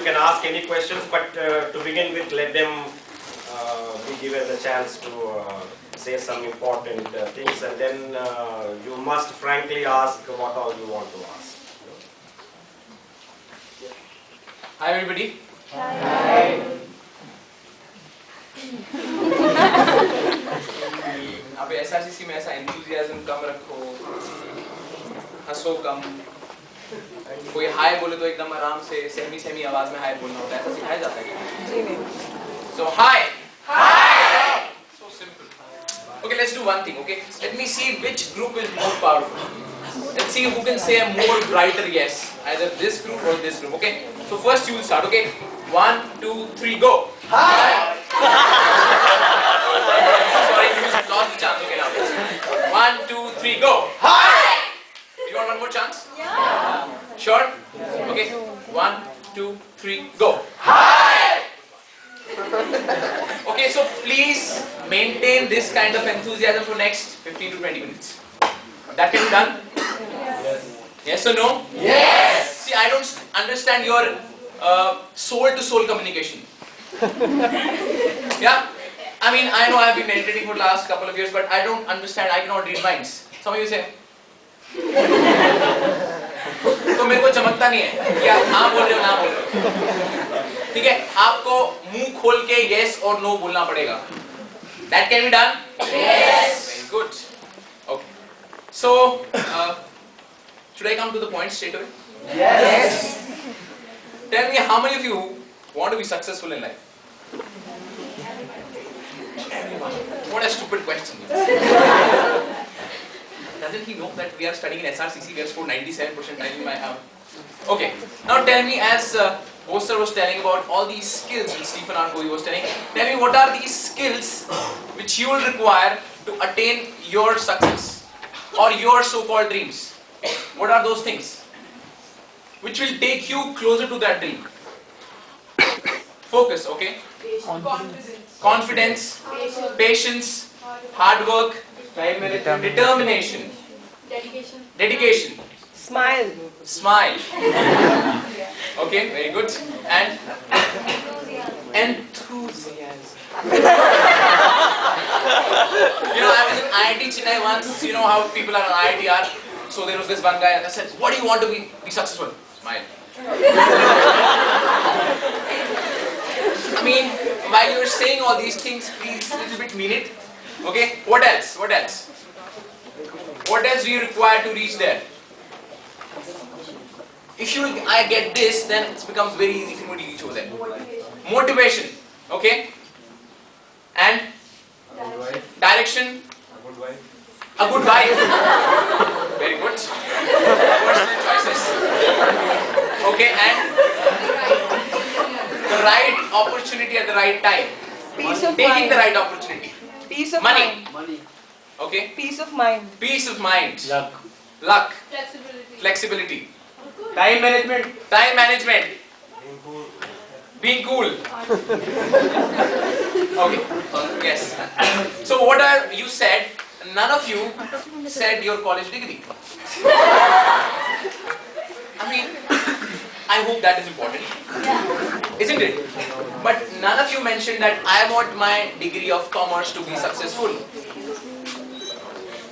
you can ask any questions, but to begin with, let them be given the chance to say some important things, and then you must frankly ask what all you want to ask. Hi everybody. Hi. अब SRCC में ऐसा enthusiasm कम रखो, हंसो कम, कोई हाय बोले तो एकदम आराम से सेमी आवाज में हाय बोलना होता है, ऐसा सिखाया जाता है क्या? जी नहीं। So hi. Hi. So simple. Okay, let's do one thing. Okay, let me see which group is more powerful. Let's see who can say a more brighter yes, either this group or this group. Okay, so first you will start. Okay, 1, 2, 3, go. Hi. Sorry, you lost the chance. Okay, now 1, 2, 3, go. Hi. You want one more chance? Yeah. Sure? Okay, 1, 2, 3, go. Hi. Okay, so please maintain this kind of enthusiasm for next 15 to 20 minutes. That can be done? Yes or no? Yes! See, I don't understand your soul-to-soul communication. Yeah? I mean, I know I have been meditating for the last couple of years, but I don't understand, I cannot read minds. Some of you say, तो मेरे को चमकता नहीं है कि आप हाँ बोल रहे हो ना बोल रहे हो, ठीक है? आपको मुंह खोल के yes or no बोलना पड़ेगा. That can be done? Yes! Very good. Okay. So, should I come to the point straight away? Yes! Tell me, how many of you want to be successful in life? What a stupid question. Doesn't he know that we are studying in SRCC, we have scored 97% time in my house? Okay, now tell me, as Oster was telling about all these skills which Stephen R. Covey was telling, tell me what are these skills which you will require to attain your success or your so-called dreams? What are those things which will take you closer to that dream? Focus, okay? Confidence, patience, hard work, determination, dedication, Smile. smile. Okay, very good. And enthusiasm. You know, I was in IIT Chennai once. You know how people are in IIT are. So there was this one guy and I said, what do you want to be successful? Smile. I mean, while you're saying all these things, please a little bit mean it. Okay, what else? What else? What else do you require to reach there? If I get this, then it becomes very easy for me to reach over there. Motivation, okay? And direction. A good wife. Very good. Personal choices. Okay, and the right opportunity at the right time. Peace of Taking mind. the right opportunity. Peace of Money. mind. Okay? Peace of mind. Peace of mind. Luck. Luck. Flexibility. Flexibility. Time management. Time management. Being cool. Okay. Yes. So what are you said? None of you said your college degree. I mean, I hope that is important. Isn't it? But none of you mentioned that I want my degree of commerce to be successful.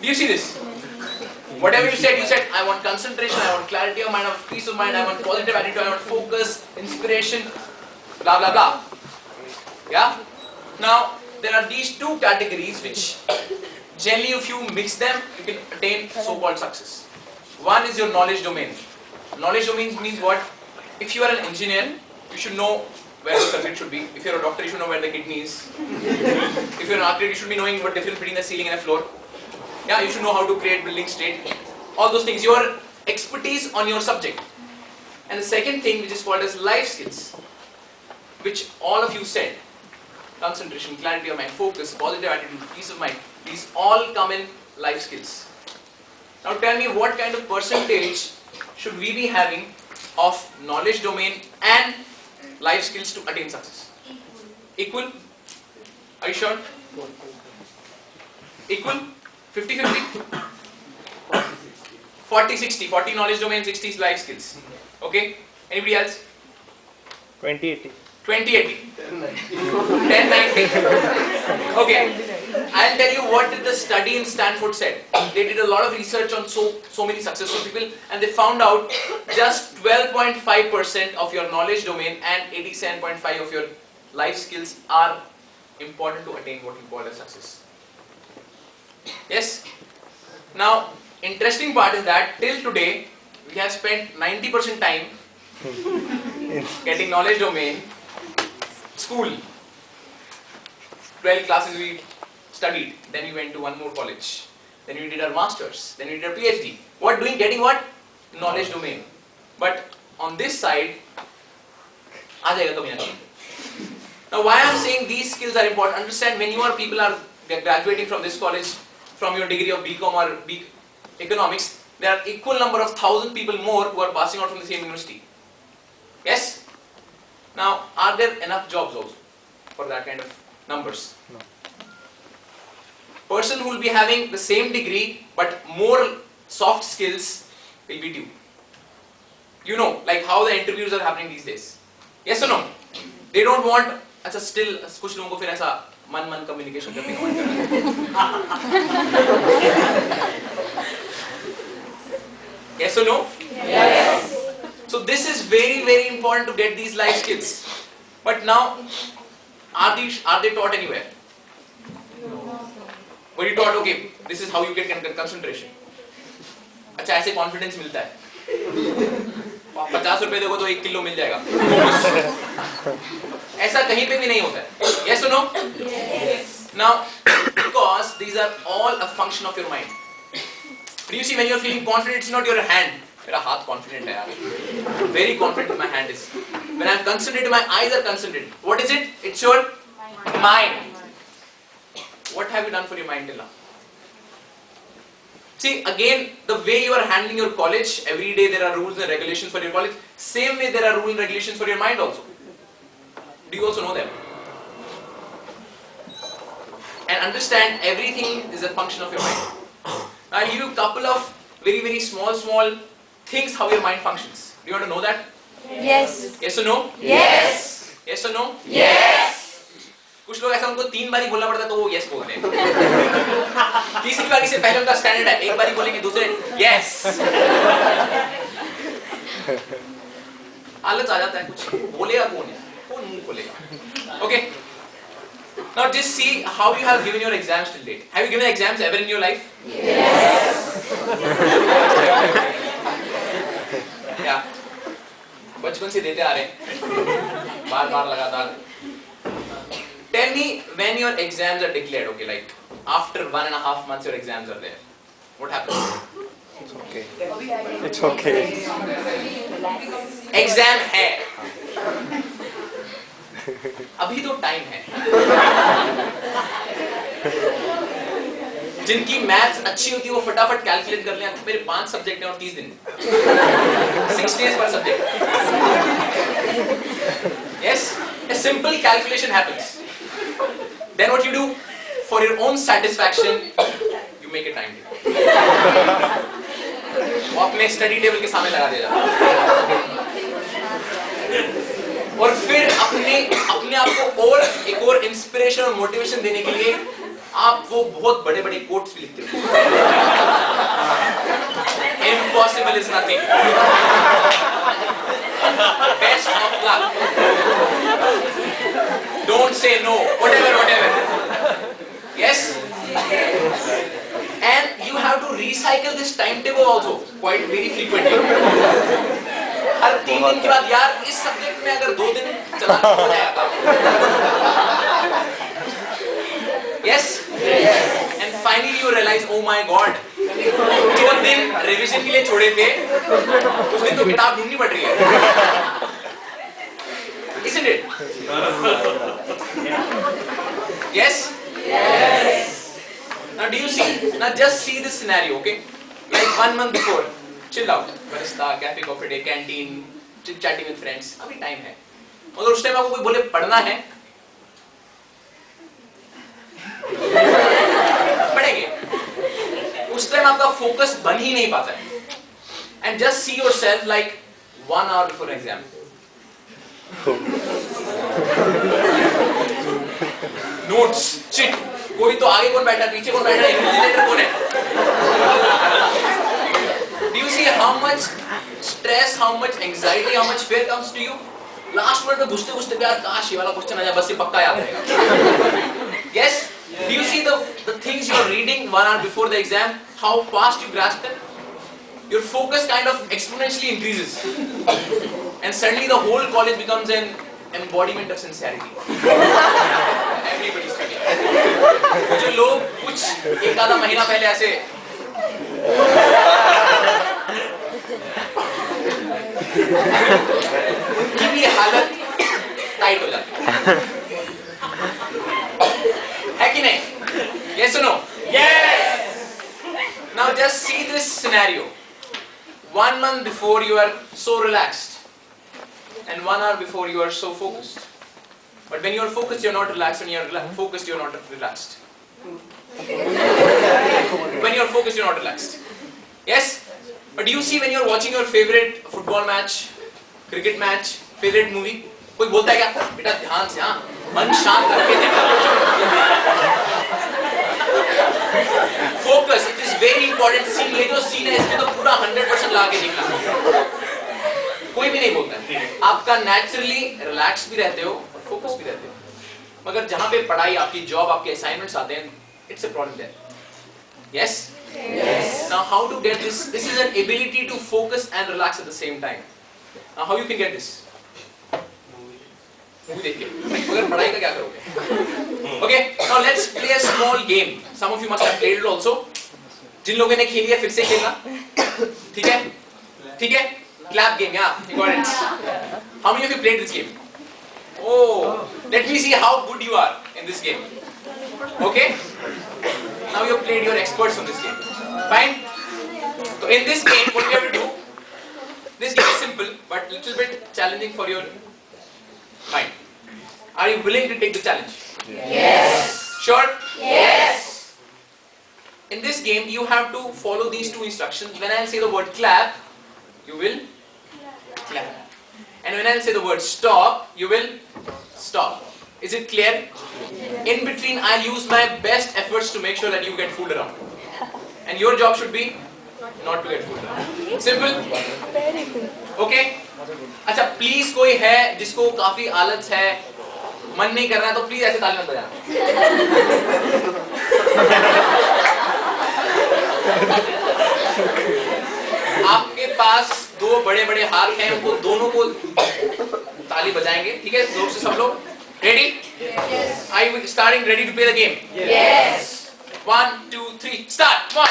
Do you see this? Whatever you said, I want concentration, I want clarity of mind, I want peace of mind, I want positive attitude, I want focus, inspiration, blah blah blah. Yeah? Now, there are these two categories which generally if you mix them, you can attain so-called success. One is your knowledge domain. Knowledge domain means what? If you are an engineer, you should know where the circuit should be. If you are a doctor, you should know where the kidney is. If you are an architect, you should be knowing what difference between the ceiling and the floor. Yeah, you should know how to create buildings straight. All those things, your expertise on your subject. And the second thing which is called as life skills, which all of you said, concentration, clarity of mind, focus, positive attitude, peace of mind, these all come in life skills. Now tell me, what kind of percentage should we be having of knowledge domain and life skills to attain success? Equal? Are you sure? Equal? 50-50? 40-60. 40 knowledge domain, 60 life skills. Okay? Anybody else? 2080. 2080. 1090. Okay. I'll tell you what did the study in Stanford said. They did a lot of research on so many successful people, and they found out just 12.5% of your knowledge domain and 87.5% of your life skills are important to attain what you call as success. Yes? Now, interesting part is that till today, we have spent 90% time getting knowledge domain, school, 12 classes we studied, then we went to one more college, then we did our masters, then we did our PhD. What doing? Getting what? Knowledge domain. But on this side, aa jayega kabhi na kabhi. Now why I am saying these skills are important, understand when you are people are graduating from this college, from your degree of BCom or economics, there are equal number of 1,000 people more who are passing out from the same university. Yes? Now, are there enough jobs also for that kind of numbers? No. Person who will be having the same degree but more soft skills will be due. You know, like how the interviews are happening these days. Yes or no? They don't want, अच्छा still कुछ लोगों को फिर ऐसा मन communication करने का मन कर रहा है. Yes or no? Yes. So this is very important to get these life skills. But now, are they taught anywhere? Were you taught, okay, this is how you get concentration? अच्छा ऐसे confidence मिलता है. 50 रुपए देखो तो 1 kilo मिल जाएगा. ऐसा कहीं पे भी नहीं होता है. Yes or no? Yes. Now, because these are all a function of your mind. Do you see when you are feeling confident, it's not your hand. मेरा हाथ confident है यार. Very confident my hand is. When I am concentrated, my eyes are concentrated. What is it? It's your mind. What have you done for your mind till now? See, again, the way you are handling your college, every day there are rules and regulations for your college. Same way there are rules and regulations for your mind also. Do you also know them? And understand everything is a function of your mind. I'll give you a couple of very small things how your mind functions. Do you want to know that? Yes. Yes or no? Yes. Yes or no? Yes. कुछ लोग ऐसा उनको 3 बारी बोलना पड़ता है तो वो यस बोलते हैं. तीसरी बारी से पहले उनका स्टैंडर्ड है, एक बारी बोलेंगे दूसरे यस. आलस आ जाता है, कुछ बोलेगा कौन मुंह खोलेगा. Okay. Now just see how you have given your exams till date. Have you given exams ever in your life? Yes. Yeah. बचपन से देते आ रहे हैं, बार लगातार. Tell me when your exams are declared, okay, like after 1.5 months your exams are there. What happens? It's okay. It's okay. Exam है. अभी तो time है. जिनकी मैथ्स अच्छी होती है वो फटाफट कैलकुलेट कर लें. मेरे 5 सब्जेक्ट हैं और 30 दिन. 6 days per subject. Yes, a simple calculation happens. Then what you do? For your own satisfaction, you make a timetable. वो अपने स्टडी टेबल के सामने लगा देगा. और फिर अपने आप को और एक और इंस्पिरेशन और मोटिवेशन देने के लिए आप वो बहुत बड़े कोट्स भी लिखते हो. Impossible is nothing. Best of luck. Don't say no. Whatever. Yes? And you have to recycle this timetable also quite very frequently. हर 3 दिन के बाद यार इस सब्जेक्ट में अगर 2 दिन चला हो जाएगा. Yes? And finally you realize, oh my God, 2 दिन रिवीजन के लिए छोड़े थे, उस दिन तो किताब ढूंढनी पड़ रही है. Isn't it? Yes? Yes. Now do you see? Now just see this scenario, okay? Like 1 month before, chill out, barista, cafe, coffee day, canteen, chit chatting with friends. अभी टाइम है. अगर उस टाइम आपको कोई बोले पढ़ना है, पढ़ेंगे. उस टाइम आपका फोकस बन ही नहीं पाता है. And just see yourself like 1 hour before exam. Notes, shit. कोई तो आगे कौन बैठा है, पीछे कौन बैठा है, इन्विजिलेटर कौन है? Do you see how much stress, how much anxiety, how much fear comes to you? Last minute में घुसते-घुसते यार काश ये वाला क्वेश्चन आ जाए, बस ये पक्का याद रहेगा. Yes? Do you see the things you are reading 1 hour before the exam? How fast you grasp them? Your focus kind of exponentially increases, and suddenly the whole college becomes an embodiment of sincerity. Everybody studying. जो लोग कुछ एक आधा महीना पहले ऐसे उनकी भी हालत टाइट हो जाती है कि नहीं? Yes or no? Yes! Now just see this scenario. 1 month before you are so relaxed, and 1 hour before you are so focused. But when you are focused, you are not relaxed. When you are focused, you are not relaxed. When you are focused, you are not relaxed. Yes? But do you see when you are watching your favorite football match, cricket match, favorite movie? कोई बोलता है क्या? बेटा ध्यान से हाँ, मन शांत करके देखना. Focus. It is very important. Scene ये जो scene है इसमें तो पूरा 100% लगा के देखना. कोई भी नहीं बोलता है. आपका naturally relax भी रहते हो और focus भी रहते हो. मगर जहाँ पे पढ़ाई, आपकी job, आपके assignments आते हैं, it's a problem there. Yes? Yes. Now how to get this? This is an ability to focus and relax at the same time. Now how you can get this? Movie देखिए. मगर पढ़ाई का क्या करोगे? Okay. Now let's play a small game. Some of you must have played it also. जिन लोगों ने खेली है फिर से खेलना. ठीक है? ठीक है? Clap game. Yeah, you got it. How many of you played this game? Oh, let me see how good you are in this game. Okay? Now you have played, you are experts on this game. Fine? So in this game, what we have to do? This game is simple, but little bit challenging for your mind. Are you willing to take the challenge? Yes. Sure? Yes. In this game, you have to follow these two instructions. When I say the word clap, you will clap. And when I say the word stop, you will stop. Is it clear? In between, I'll use my best efforts to make sure that you get fooled around. And your job should be not to get fooled around. Simple? Okay? अच्छा, please कोई है जिसको काफी आलस है, मन नहीं कर रहा है तो प्लीज ऐसे ताली मत बजाना. आपके पास दो बड़े-बड़े हाथ हैं, उनको दोनों को ताली बजाएंगे, ठीक है? जोर से सब लोग. Ready? Yes. Are you starting ready to play the game? Yes. 1, 2, 3, start. Come on.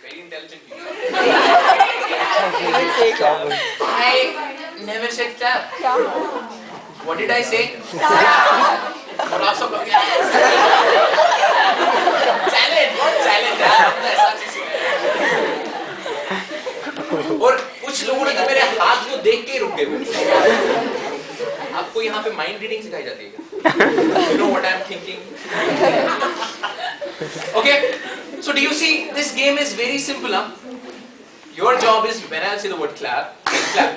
Very intelligent people. I never said clap. What did I say? और आप सब लोग चैलेंज, बहुत चैलेंज है ऐसा चीज. और कुछ लोगों ने तो मेरे हाथ को देख के रुक गए. आपको यहाँ पे माइंड रीडिंग सिखाई जाती है. You know what I'm thinking? Okay, so do you see this game is very simple, huh? Your job is when I say the word clap, clap.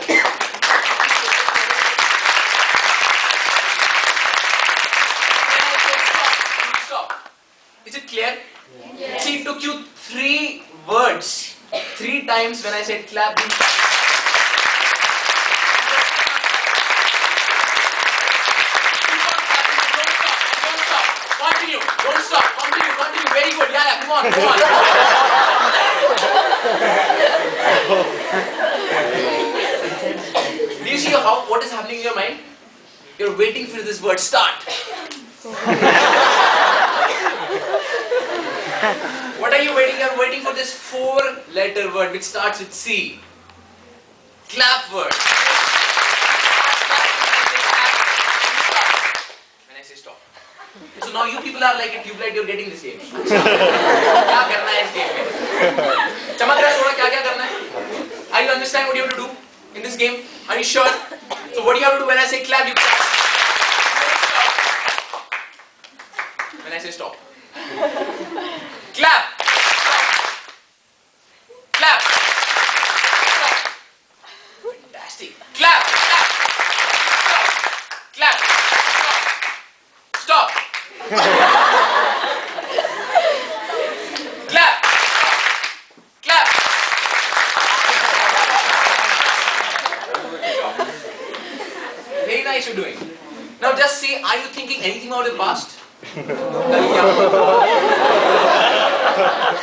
Is it clear? Yes. See, it took you 3 words, 3 times when I said clap. Continue, don't stop, continue, very good, yeah, come on. Do you see what is happening in your mind? You're waiting for this word, start. What are you waiting? You're waiting for this 4-letter word which starts with C. Clap word. When I say stop. So now you people are like a tubelight, you're getting this game. क्या करना है इस game में? चमक रहा है थोड़ा, क्या क्या करना है? Are you understand what you have to do in this game? Are you sure? So what do you have to do when I say clap? You clap. say stop. Clap. Clap. Stop. Fantastic. Clap. Clap. Stop. Clap. Stop. Stop. Clap. Clap. Very nice you're doing. Now just say, are you thinking anything about the past?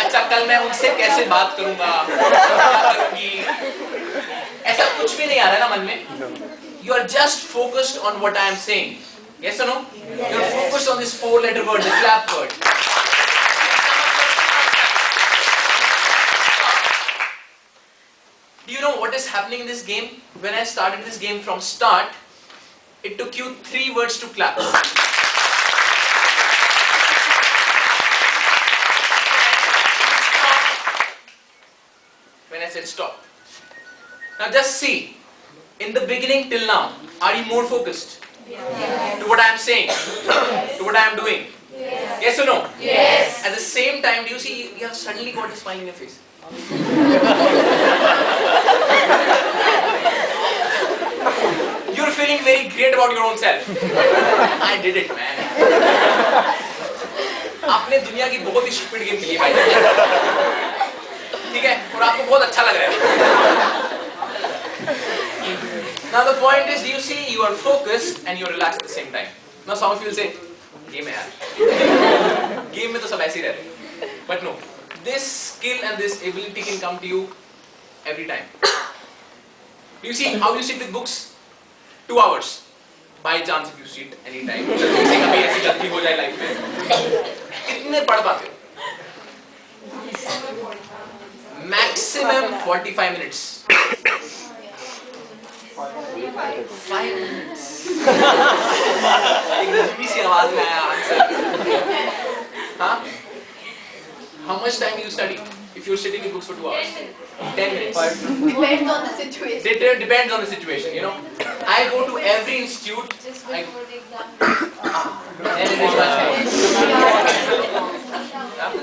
अच्छा कल मैं उनसे कैसे बात करूंगा, क्या करूंगी, ऐसा कुछ भी नहीं आ रहा है ना मन में. You are just focused on what I am saying. Yes or no? You are focused on this 4-letter word, the clap word. Do you know what is happening in this game? When I started this game from start, it took you 3 words to clap. When I said stop. Now just see, in the beginning till now, are you more focused to what I am saying, to what I am doing? Yes or no? Yes. At the same time, do you see you have suddenly got a smile in your face? You're feeling very great about your own self. I did it, man. आपने दुनिया की बहुत ही stupid game खेली है भाई. ठीक है? और आपको बहुत अच्छा लग रहा है. Now the point is, do you see you are focused and you are relaxed at the same time. Now some of you will say, game है यार. Game में तो सब ऐसे ही रहते हैं. But no, this skill and this ability can come to you every time. Do you see how you sit with books? 2 hours. By chance if you sit any time. कभी ऐसी गलती हो जाए लाइफ में. कितने पढ़ पाते हो? Maximum 45 minutes. 5 minutes. एक धीमी सी आवाज में आया आंसर. हाँ? How much time do you study? If you're sitting with books for 2 hours? 10 minutes. Depends on the situation. It depends on the situation, you know. I go to every institute. Just I, before the exam. and it is much more.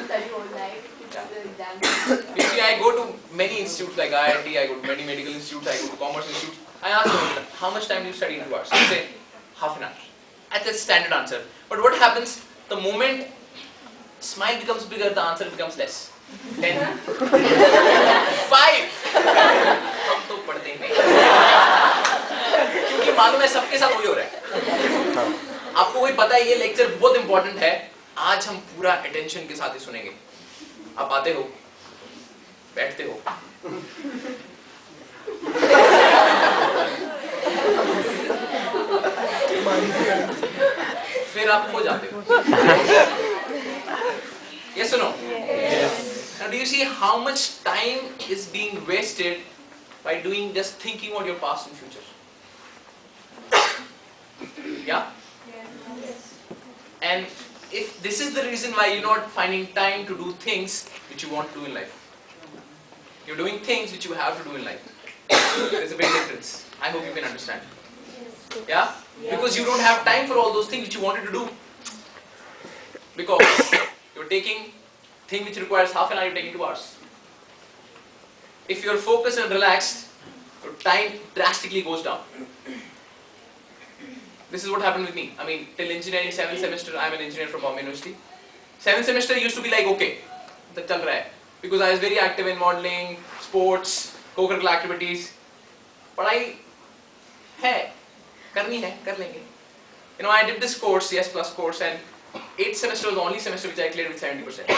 Study all night. The exam. You see, I go to many institutes like IIT, I go to many medical institutes, I go to commerce institutes. I ask them, how much time do you study in 2 hours? They say, half an hour. That's the standard answer. But what happens, the moment smile becomes bigger, the answer becomes less. 10. 5. हम तो पढ़ते ही नहीं. क्योंकि मालूम है सबके साथ वही हो रहा है. आपको कोई पता है ये लेक्चर बहुत इंपॉर्टेंट है. आज हम पूरा अटेंशन के साथ ही सुनेंगे. आप आते हो, बैठते हो, फिर आप खो जाते हो. Yes or no? Yes. Now do you see how much time is being wasted by doing just thinking about your past and future? Yeah? And if this is the reason why you're not finding time to do things which you want to do in life. You're doing things which you have to do in life. There's a big difference. I hope you can understand. Yeah? Because you don't have time for all those things which you wanted to do. Because you're taking thing which requires half an hour, you're taking 2 hours. If you're focused and relaxed, your time drastically goes down. This is what happened with me. I mean, till engineering 7th semester, I'm an engineer from Bombay University. 7th semester used to be like, okay, तो चल रहा है. Because I was very active in modeling, sports, co-curricular activities. पढ़ाई है, करनी है, कर लेंगे. You know, I did this course, CS plus course, and 8th semester was the only semester which I cleared with 70%.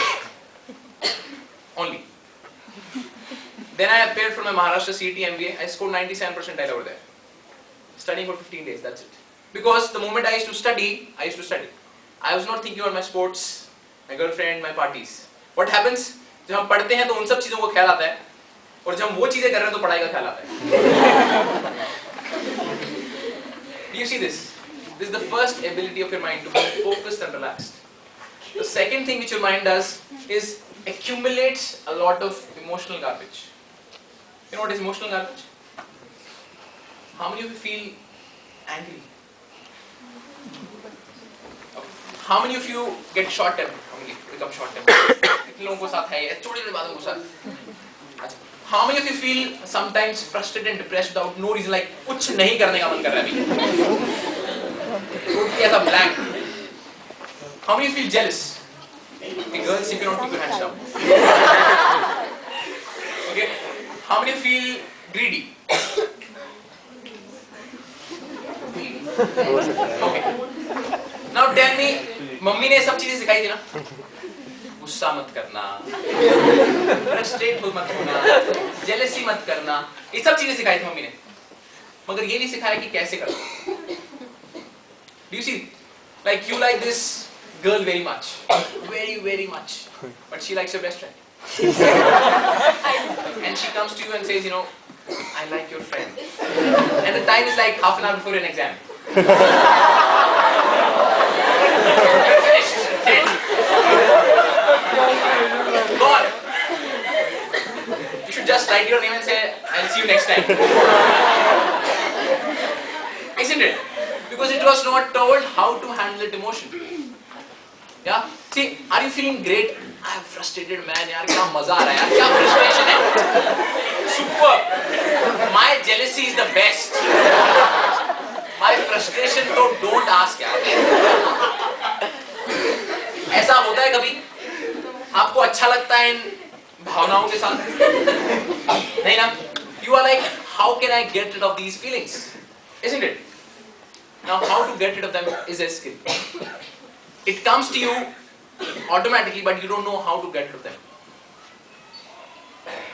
Only. Then I appeared for my Maharashtra CET MBA. I scored 97% over there. Studying for 15 days, that's it. Because the moment I used to study, I was not thinking about my sports, my girlfriend, my parties. What happens? जब हम पढ़ते हैं तो उन सब चीजों को ख्याल आता है, और जब हम वो चीजें कर रहे हैं तो पढ़ाई का ख्याल आता है. Do you see this? This is the first ability of your mind to be focused and relaxed. The second thing which your mind does is accumulates a lot of emotional garbage. You know what is emotional garbage? How many of you feel angry? Okay. How many of you get short tempered? How many become short tempered? कितने लोगों को साथ है ये छोटी छोटी बातों को साथ? How many of you feel sometimes frustrated and depressed without no reason, like कुछ नहीं करने का मन कर रहा है अभी? Totally ऐसा blank. How many of you feel jealous? Okay, girls, you cannot keep your hands down. Okay. How many of you feel greedy? Okay. Now tell me, mummy ने सब चीजें सिखाई थी ना? गुस्सा मत करना, फ्रस्ट्रेट मत होना, जेलसी मत करना, ये सब चीजें सिखाई थी मम्मी ने, मगर ये नहीं सिखाया कि कैसे करना. Do you see? Like you like this girl very much, very much, but she likes your best friend. And she comes to you and says, you know, I like your friend. And the time is like half an hour before an exam. You're finished. Dead. Gone. You should just write your name and say, I'll see you next time. Isn't it? Because it was not told how to handle that emotion. Yeah? See, are you feeling great? I am frustrated man, यार क्या मजा आ रहा है यार, क्या frustration है? Super. My jealousy is the best. My frustration तो don't ask यार. ऐसा होता है कभी? आपको अच्छा लगता है इन भावनाओं के साथ? नहीं ना? You are like, how can I get rid of these feelings? Isn't it? Now, how to get rid of them is a skill. It comes to you automatically, but you don't know how to get rid of them.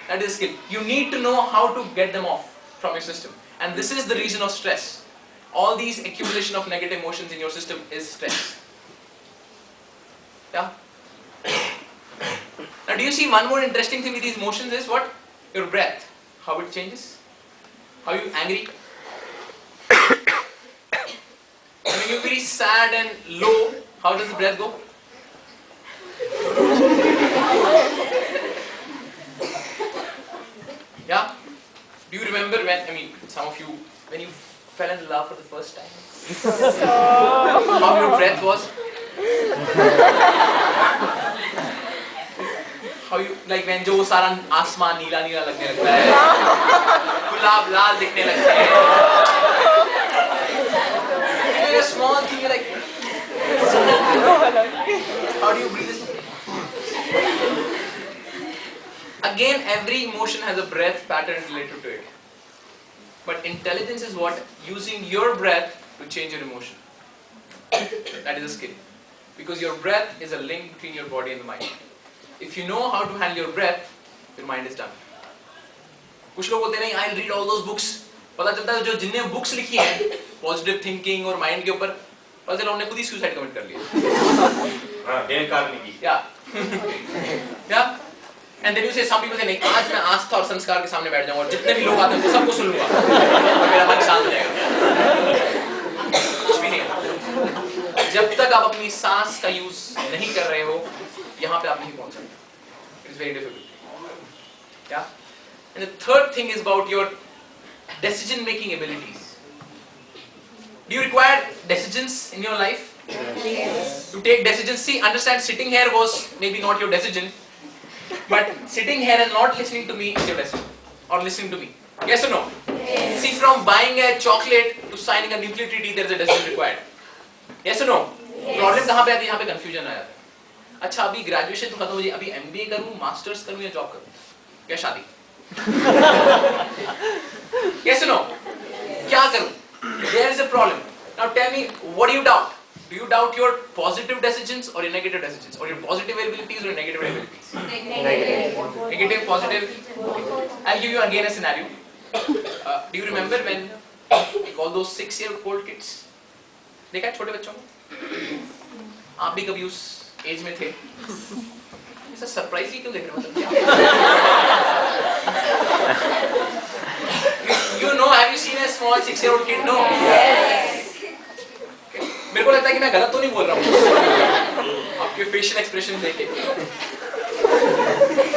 That is a skill. You need to know how to get them off from your system. And this is the reason of stress. All these accumulation of negative emotions in your system is stress. Yeah? Now do you see one more interesting thing with these emotions is what? Your breath. How it changes. How you angry. When you're very sad and low, how does the breath go? Yeah? Do you remember when, I mean, some of you, when you fell in love for the first time? How your breath was? How you, like when जो सारा आसमान नीला नीला लगने लगता है, गुलाब लाल दिखने लगते हैं. A small thing, you're like, how do you breathe this? Again, every emotion has a breath pattern related to it. But intelligence is what? Using your breath to change your emotion. That is a skill. Because your breath is a link between your body and the mind. If you know how to handle your breath, your mind is done. कुछ लोग बोलते नहीं, I'll read all those books. पता चलता है जो जिनने books लिखी हैं, positive thinking और mind के ऊपर, पता चला उन्होंने खुद ही suicide commit कर लिया. हाँ, Dale Carnegie. Yeah. Yeah. And then you say, some people say नहीं, आज मैं आस्था और संस्कार के सामने बैठ जाऊँगा और जितने भी लोग आते हैं वो सबको सुन लूँगा और मेरा मन शांत हो जाएगा. कुछ भी नहीं. जब तक आप अपनी सांस का यूज नहीं कर रहे हो, यहाँ पे आप नहीं पहुँच सकते. It is very difficult. Yeah. And the third thing is about your decision-making abilities. Do you require decisions in your life? Yes. To take decisions. See, understand, sitting here was maybe not your decision, but sitting here and not listening to me is your decision, or listening to me. Yes or no? Yes. See, from buying a chocolate to signing a nuclear treaty, there is a decision required. Yes or no? Yes. Problem कहाँ पे आती है? यहाँ पे confusion आया. अच्छा, अभी graduation तो खत्म हो जाए, अभी MBA करूँ, masters करूँ या job करूँ, या शादी? Yes or no? क्या करूँ? There is a problem. Now tell me, what do you doubt? Do you doubt your positive decisions or your negative decisions, or your positive abilities or your negative abilities? Negative. Negative, positive. Okay. I'll give you again a scenario. Do you remember when all those 6-year-old kids? देखा है छोटे बच्चों को? आप भी कभी उस as में थे? ऐसा सरप्राइज ही क्यों देख रहे हो? You know, have you seen a small 6-year-old kid? No. Yes. मेरे को लगता है कि मैं गलत तो नहीं बोल रहा हूँ आपके facial expression देख के.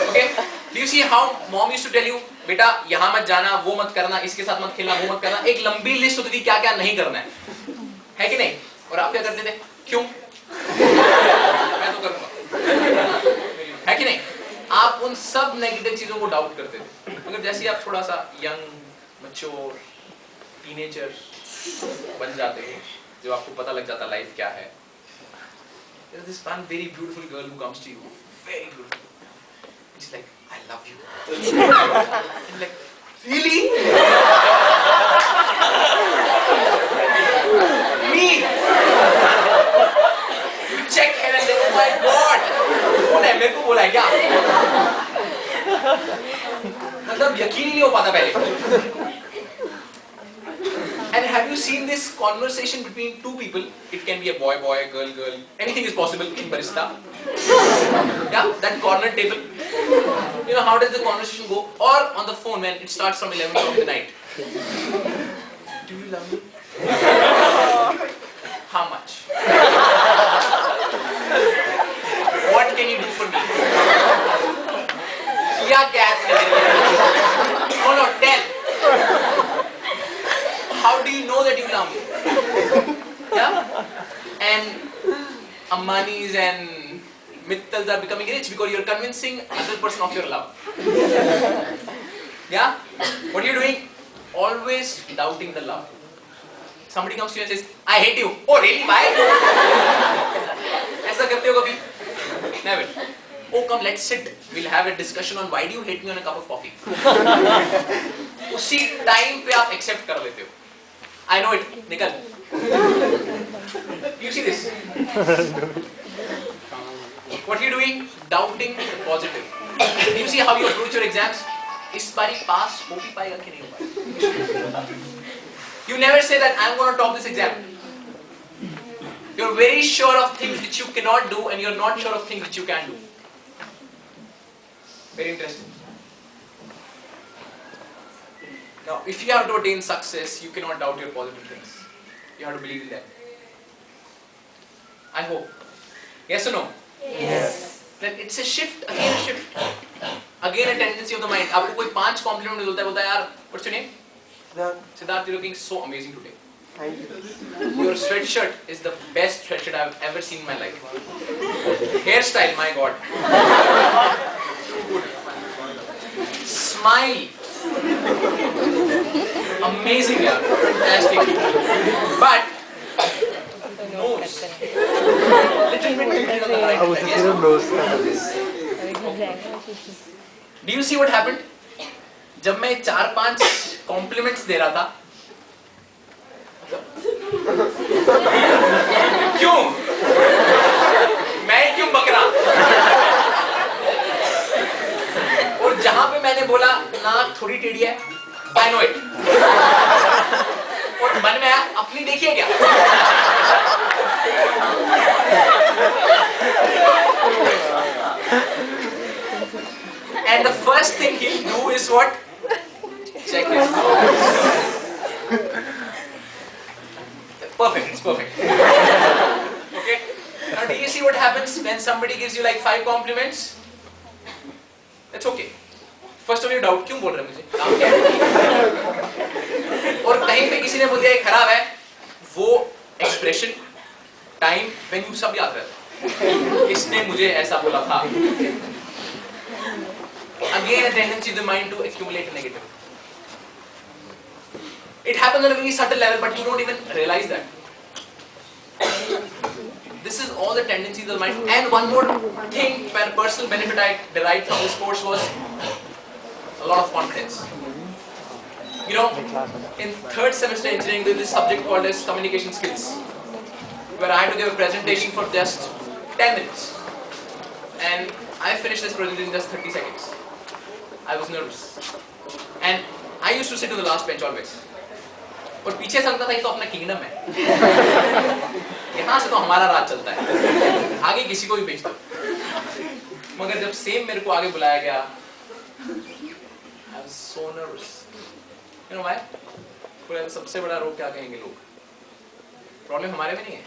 Okay? Do you see how mom used to tell you, बेटा यहाँ मत जाना, वो मत करना, इसके साथ मत खेलना, वो मत करना. एक लंबी लिस्ट होती थी क्या क्या नहीं करना है कि नहीं? और आप क्या करते थे? क्यों? उन सब नेगेटिव चीजों को डाउट करते थे। मगर जैसे ही आप थोड़ा सा यंग, मैच्योर, टीनेजर बन जाते हो, जो आपको पता लग जाता लाइफ क्या है, there is this one very beautiful girl who comes to you, very beautiful. She's like, I love you. And like, really? Me? You check her and like, oh my God. कौन है, मेरे को बोला है क्या? मतलब यकीन ही नहीं हो पाता पहले। And have you seen this conversation between two people? It can be a boy, boy, girl, girl. Anything is possible in barista. Yeah, that corner table. You know, how does the conversation go? Or on the phone when it starts from 11 o'clock in the night. Do you love me? How much? What can you do for me? Yeah, cat. Oh no, tell. How do you know that you love me? Yeah? And Ambanis and Mittals are becoming rich because you're convincing other person of your love. Yeah? What are you doing? Always doubting the love. Somebody comes to you and says, I hate you. Oh really? Why? ऐसा करते हो कभी? Never. Oh come, let's sit. We'll have a discussion on why do you hate me on a cup of coffee. उसी time पे आप accept कर लेते हो. I know it. निकल. You see this? What are you doing? Doubting the positive. Do you see how you approach your exams? इस बारी पास हो भी पाएगा कि नहीं हो पाएगा? You never say that I'm going to top this exam. You're very sure of things which you cannot do, and you're not sure of things which you can do. Very interesting. Now, if you have to attain success, you cannot doubt your positive things. You have to believe in them. I hope. Yes or no? Yes. Then it's a shift, again a shift. Again a tendency of the mind. आपको कोई 5 compliment बोलता है, बोलता है यार, what's your name? Siddharth, you're looking so amazing today. Thank you. Your sweatshirt is the best sweatshirt I've ever seen in my life. Hairstyle, my God. Good. Smile. Amazing, yaar. Fantastic. But nose. Little bit tilted on the right side. Yes. Do you see what happened? जब मैं 4-5 compliments दे रहा था, क्यों? मैं क्यों बकरा? और जहां पे मैंने बोला नाक थोड़ी टेढ़ी है, I know it. और मन में आया अपनी देखिए क्या? And the first thing he'll do is what? Check his nose. Perfect, it's perfect. Okay? Now do you see what happens when somebody gives you like 5 compliments? That's okay. First of all you doubt, क्यों बोल रहे हैं मुझे? काम क्या है? और कहीं पे किसी ने बोल दिया ये खराब है, वो expression, time, venue सब याद रहता है. किसने मुझे ऐसा बोला था? Again a tendency of the mind to accumulate a negative. It happens on a very subtle level, but you don't even realize that. This is all the tendencies of the mind. And one more thing, personal benefit I derived from this course was a lot of confidence. You know, in 3rd semester engineering, there is this subject called as communication skills, where I had to give a presentation for just 10 minutes. And I finished this presentation in just 30 seconds. I was nervous. And I used to sit on the last bench always. और पीछे से लगता था ये तो अपना kingdom है, यहाँ से तो हमारा राज चलता है, आगे किसी को भी भेज दो. मगर जब सेम मेरे को आगे बुलाया गया, I was so nervous. You know why? सबसे बड़ा रोग क्या कहेंगे लोग? प्रॉब्लम हमारे में नहीं है.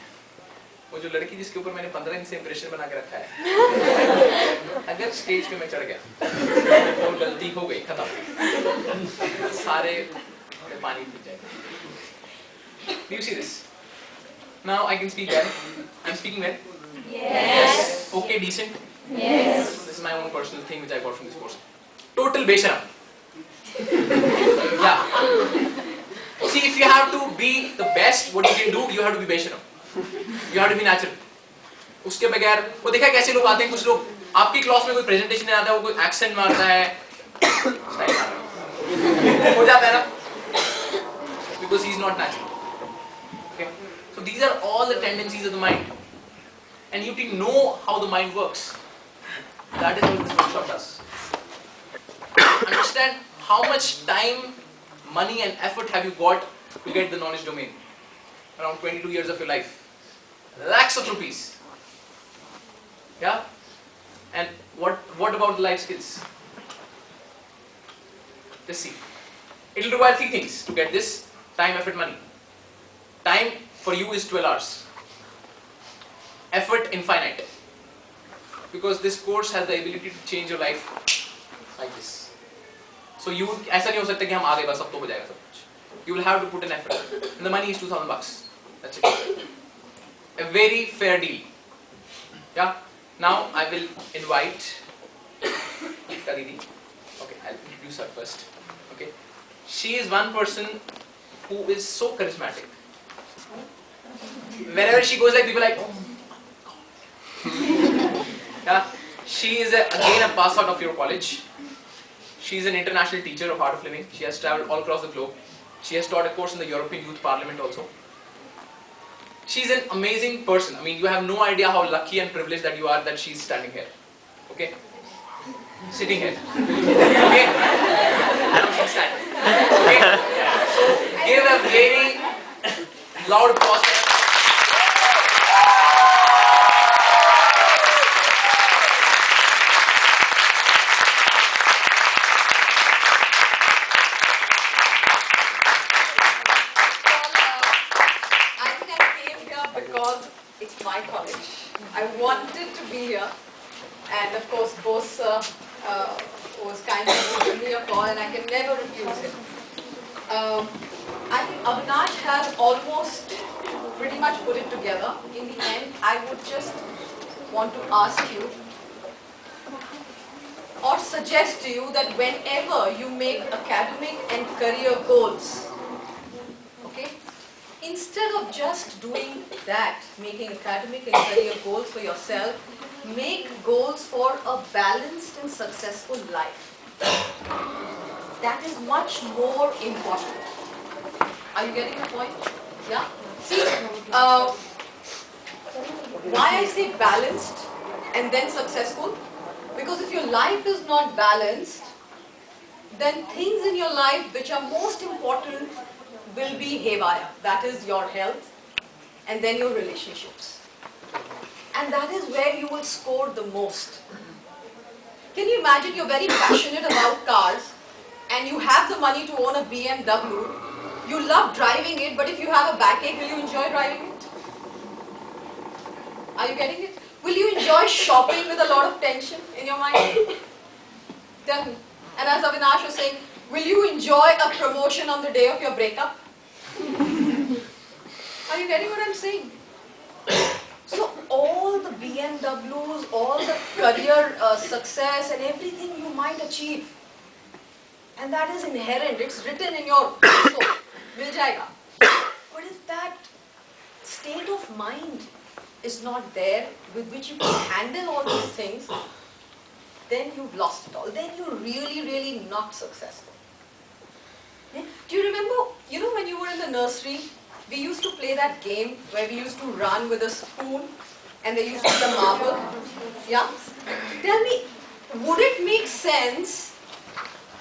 वो जो लड़की जिसके ऊपर मैंने 15 दिन से इंप्रेशन बना के रखा है, अगर स्टेज पे मैं चढ़ गया और गलती हो गई, खत्म, सारे पानी पी जाएगा. Do you see this? Now I can speak well. I'm speaking well? Yes. Okay, decent. Yes. This is my own personal thing which I got from this course. Total besharam. Yeah. See, if you have to be the best, what you can do, you have to be besharam. You have to be natural. उसके बगैर वो देखा कैसे लोग आते हैं, कुछ लोग आपकी क्लास में कोई प्रेजेंटेशन नहीं आता है, वो कोई एक्सेंट मारता है, हो जाता है ना, because he is not natural. Okay, so these are all the tendencies of the mind, and you need to know how the mind works. That is what this workshop does. Understand how much time, money, and effort have you got to get the knowledge domain. Around 22 years of your life, lakhs of rupees. Yeah, and what about the life skills? Let's see. It will require 3 things to get this: time, effort, money. Time for you is 12 hours. Effort infinite. Because this course has the ability to change your life like this. So you ऐसा नहीं हो सकता कि हम आ गए बस अब तो हो जाएगा सब कुछ. You will have to put an effort. And the money is $2,000. That's it. A very fair deal. Yeah. Now I will invite Ekta Didi. Okay, I'll introduce her first. Okay. She is one person who is so charismatic. Wherever she goes, like people are like, oh my God. Yeah. She is again a pass out of your college. She is an international teacher of art of living. She has traveled all across the globe. She has taught a course in the European Youth Parliament also. She is an amazing person. I mean, you have no idea how lucky and privileged that you are that she is standing here. Okay? Sitting here. Okay? Now she's standing. Okay? So, give a very loud applause. Because it's my college. I wanted to be here, and of course, boss was kind enough to give me a call, and I can never refuse him. I think Avinash has almost pretty much put it together. In the end, I would just want to ask you or suggest to you that whenever you make academic and career goals, okay, instead of just doing that, making academic and career goals for yourself, make goals for a balanced and successful life. That is much more important. Are you getting the point? Yeah? See, why I say balanced and then successful? Because if your life is not balanced, then things in your life which are most important will be haywire. That is your health and then your relationships. And that is where you will score the most. Can you imagine you're very passionate about cars and you have the money to own a BMW, you love driving it, but if you have a backache, will you enjoy driving it? Are you getting it? Will you enjoy shopping with a lot of tension in your mind? Tell me. And as Avinash was saying, will you enjoy a promotion on the day of your breakup? Are you getting what I'm saying? So all the BMWs, all the career success and everything you might achieve, and that is inherent, it's written in your soul, mil jayega. But if that state of mind is not there with which you can handle all these things, then you've lost it all. Then you're really, really not successful. Yeah? Do you remember, when you were in the nursery, we used to play that game where we used to run with a spoon and they used to be a marble? Yeah? Tell me, would it make sense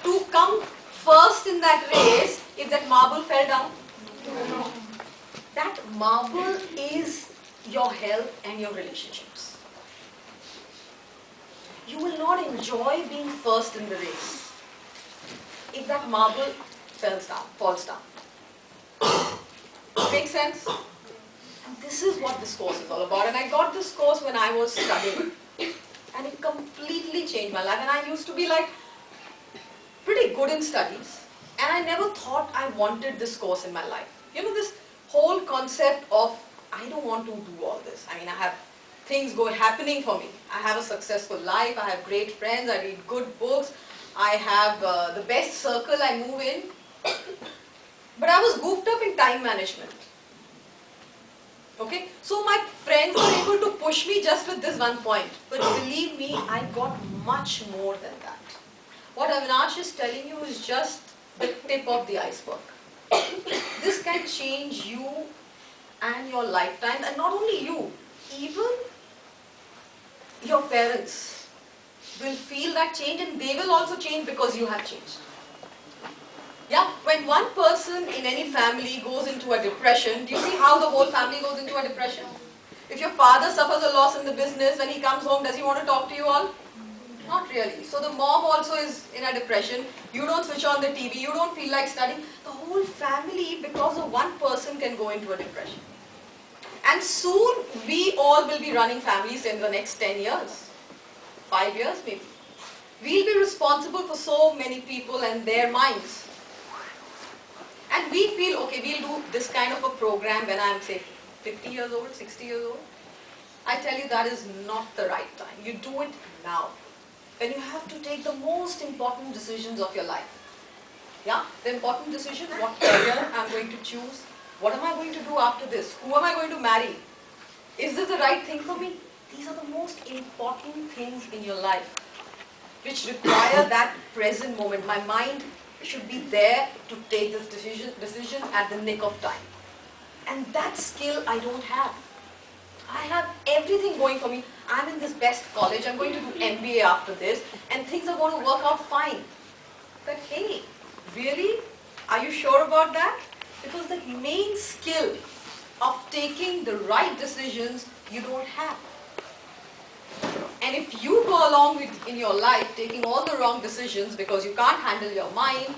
to come first in that race if that marble fell down? No. That marble is your health and your relationships. You will not enjoy being first in the race if that marble falls down. Make sense? And this is what this course is all about. And I got this course when I was studying. And it completely changed my life. And I used to be like pretty good in studies. And I never thought I wanted this course in my life. This whole concept of I don't want to do all this. I mean, I have things go happening for me. I have a successful life, I have great friends, I read good books, I have the best circle I move in. But I was goofed up in time management. Okay, so my friends were able to push me just with this one point. But believe me, I got much more than that. What Avinash is telling you is just the tip of the iceberg. This can change you and your lifetime, and not only you, even your parents will feel that change, and they will also change because you have changed. Yeah, when one person in any family goes into a depression, do you see how the whole family goes into a depression? If your father suffers a loss in the business, when he comes home, does he want to talk to you all? Not really. So the mom also is in a depression. You don't switch on the TV, you don't feel like studying. The whole family, because of one person, can go into a depression. And soon, we all will be running families in the next 10 years. 5 years maybe. We'll be responsible for so many people and their minds. And we feel, okay, we'll do this kind of a program when I'm, say, 50 years old, 60 years old. I tell you, that is not the right time. You do it now. When you have to take the most important decisions of your life. Yeah, the important decision, what career I'm going to choose, what am I going to do after this, who am I going to marry, is this the right thing for me? These are the most important things in your life, which require that present moment. My mind should be there to take this decision at the nick of time. And that skill I don't have. I have everything going for me. I'm in this best college, I'm going to do MBA after this, and things are going to work out fine. But hey, really? Are you sure about that? Because the main skill of taking the right decisions you don't have. And if you go along with in your life taking all the wrong decisions because you can't handle your mind,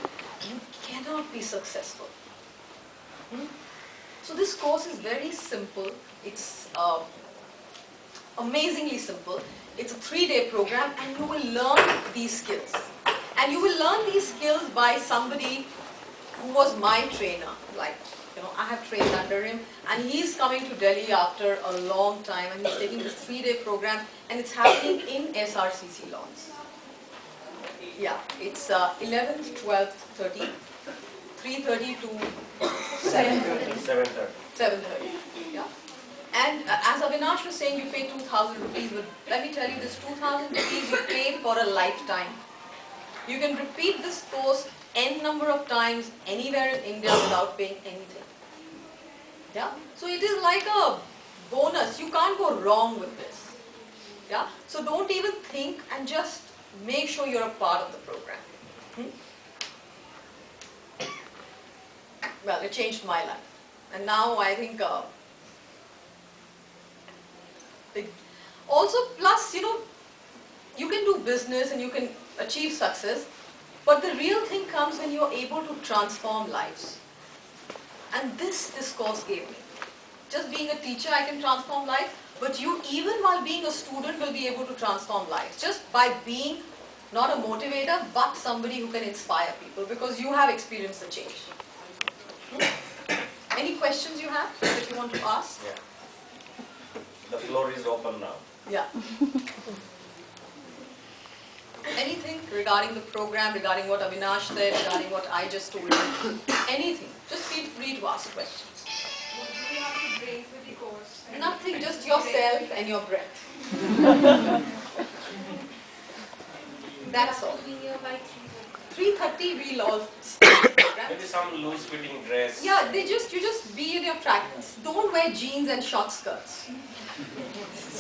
you cannot be successful. So this course is very simple. It's amazingly simple. It's a 3-day program, and you will learn these skills. And you will learn these skills by somebody who was my trainer. Like, you know, I have trained under him, and he's coming to Delhi after a long time, and he's taking this 3-day program, and it's happening in SRCC lawns. Yeah, it's 11th, 12th, 13th, 3:30 to 7:30. 7:30. Yeah. And as Avinash was saying, you pay 2,000 rupees, but let me tell you, this 2,000 rupees you pay for a lifetime. You can repeat this course n number of times anywhere in India without paying anything. Yeah? So it is like a bonus. You can't go wrong with this. Yeah? So don't even think, and just make sure you're a part of the program. Well, it changed my life. And now I think also, plus, you know, you can do business and you can achieve success, but the real thing comes when you're able to transform lives. And this course gave me. Just being a teacher, I can transform life, but you, even while being a student, will be able to transform lives. Just by being not a motivator, but somebody who can inspire people, because you have experienced the change. Any questions you have that you want to ask? Yeah. The floor is open now. Yeah. Anything regarding the program, regarding what Avinash said, regarding what I just told you? Anything. Just feel free to ask questions. What do you have to bring for the course? Nothing, just yourself and your breath. That's all. Be here by 3:30 we'll all start the program. Maybe some loose fitting dress. Yeah, you just be in your tracks. Don't wear jeans and short skirts.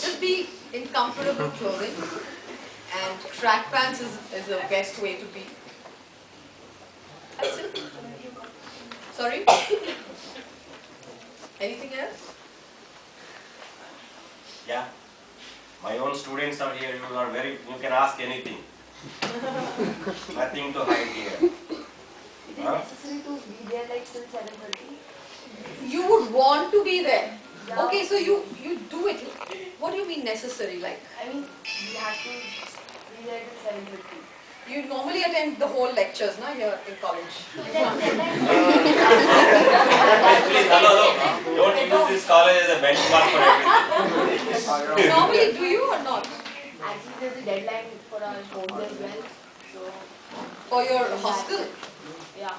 Just be in comfortable clothing, and track pants is the best way to be. That's it. Sorry? Anything else? Yeah. My own students are here. You can ask anything. Nothing to hide here. Is it necessary to be there like till 7:30? You would want to be there. Yeah. Okay, so you do it. What do you mean necessary? Like, I mean, we have to be there till 7:30. You normally attend the whole lectures, na, here in college. Please, hello. Don't use this college as a benchmark for everything. Normally, do you or not? Actually, there's a deadline for our homes as well. So, For your hostel? yeah.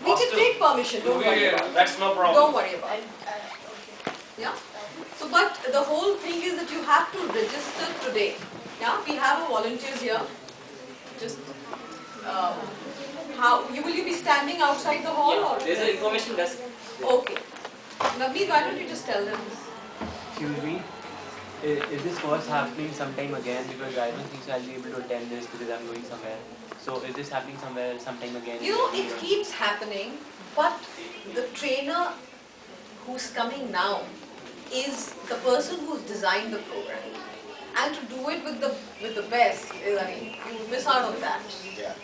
We can take permission, don't worry about it. That's no problem. Don't worry about it. Okay. Yeah? So, but the whole thing is that you have to register today. Yeah? We have volunteers here. Just, will you be standing outside the hall or? There's an information desk. Okay. Navneet, why don't you just tell them this? Excuse me. Is this course happening sometime again? Because I don't think so I'll be able to attend this because I'm going somewhere. So is this happening sometime again? You know, it keeps happening, but the trainer who's coming now is the person who's designed the program. And to do it with the best, I mean, you miss out on that. Yeah.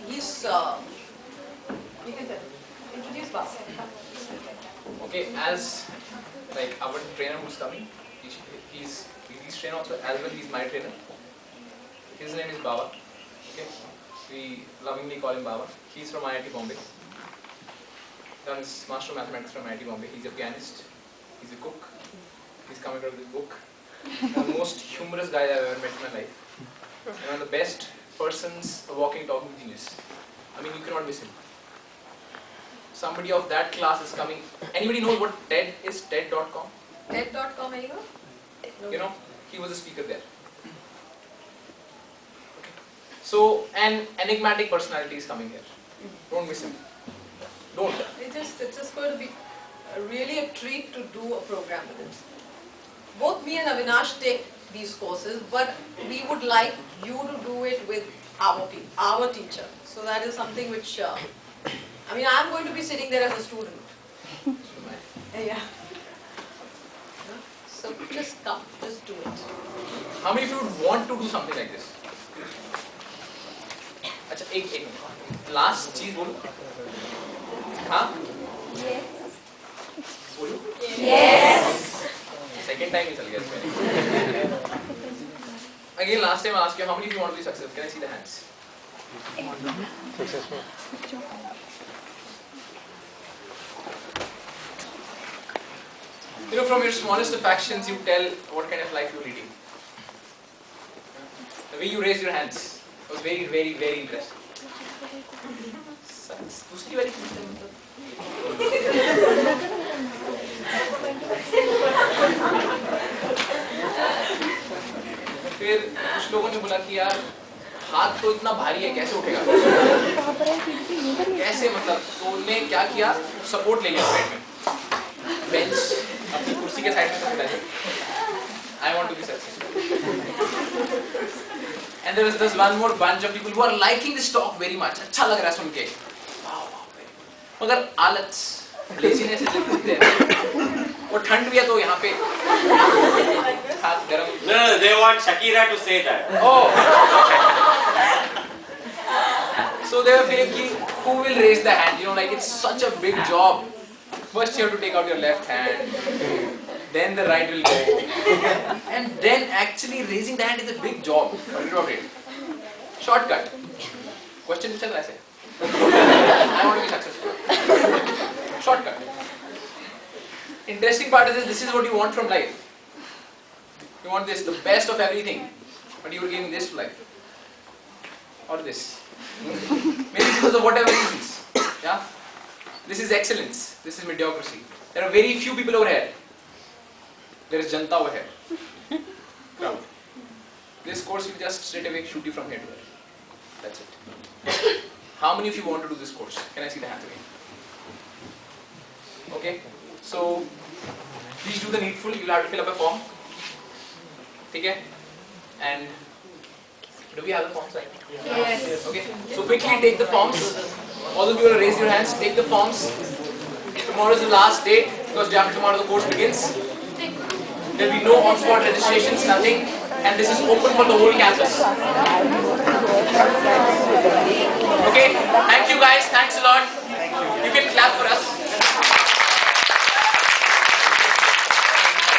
He's, you can introduce Bas. Okay, as like our trainer who's coming, he's trainer also, as well he's my trainer. His name is Baba. Okay, we lovingly call him Baba. He's from IIT Bombay. Done his Master of Mathematics from IIT Bombay. He's a pianist. He's a cook. He's coming out with a book. The most humorous guy I've ever met in my life. And one of the best persons, a walking, talking genius. I mean, you cannot miss him. Somebody of that class is coming. Anybody knows what TED is? TED.com? TED.com, anyone? No. You know, he was a speaker there. Okay. So, an enigmatic personality is coming here. Don't miss him. Don't. It's just going to be really a treat to do a program with it. Both me and Avinash take these courses, but we would like you to do it with our teacher. So that is something which, I mean, I'm going to be sitting there as a student. Yeah. So just come, just do it. How many of you would want to do something like this? अच्छा एक minute last चीज बोलूं हाँ बोलूं second time ही चल गया इसमें again last time I asked you how many of you want to be successful. Can I see the hands? Successful. You know, from your smallest of actions, you tell what kind of life you're leading. The way you raised your hands was very, very, very interesting. दूसरी वाली पूछते हैं फिर कुछ लोगों ने बोला कि यार हाथ तो इतना भारी है कैसे उठेगा कैसे मतलब तो उन्होंने क्या किया सपोर्ट ले लिया साइड में बेंच अपनी कुर्सी के साइड में सपोर्ट ले I want to be successful and there is this one more bunch of people who are liking this talk very much अच्छा लग रहा है सुन के मगर आलस लेजीनेस इज देयर और ठंड भी है तो यहाँ पे हाथ गरम No, they want Shakira to say that. Oh. So they were feeling ki, who will raise the hand? You know, like it's such a big job. First you have to take out your left hand, then the right will go, and then actually raising the hand is a big job. Forget about it. Shortcut. Question पूछा था ऐसे. I want to be successful. Shortcut. Interesting part is this is what you want from life. You want this, the best of everything, but you are giving this to life. Or this. Maybe because of whatever reasons. Yeah? This is excellence. This is mediocrity. There are very few people over here. There is Janta over here. Crowd. This course will just straight away shoot you from here to there. That's it. How many of you want to do this course? Can I see the hands again? Okay. So, please do the needful. You'll have to fill up a form. Okay? And do we have the forms right? Yes. Okay. So quickly take the forms. All of you will raise your hands. Take the forms. Tomorrow is the last date because day after tomorrow the course begins. There will be no on-spot registrations, nothing, and this is open for the whole campus. Okay. Thank you guys. Thanks a lot. You can clap for us.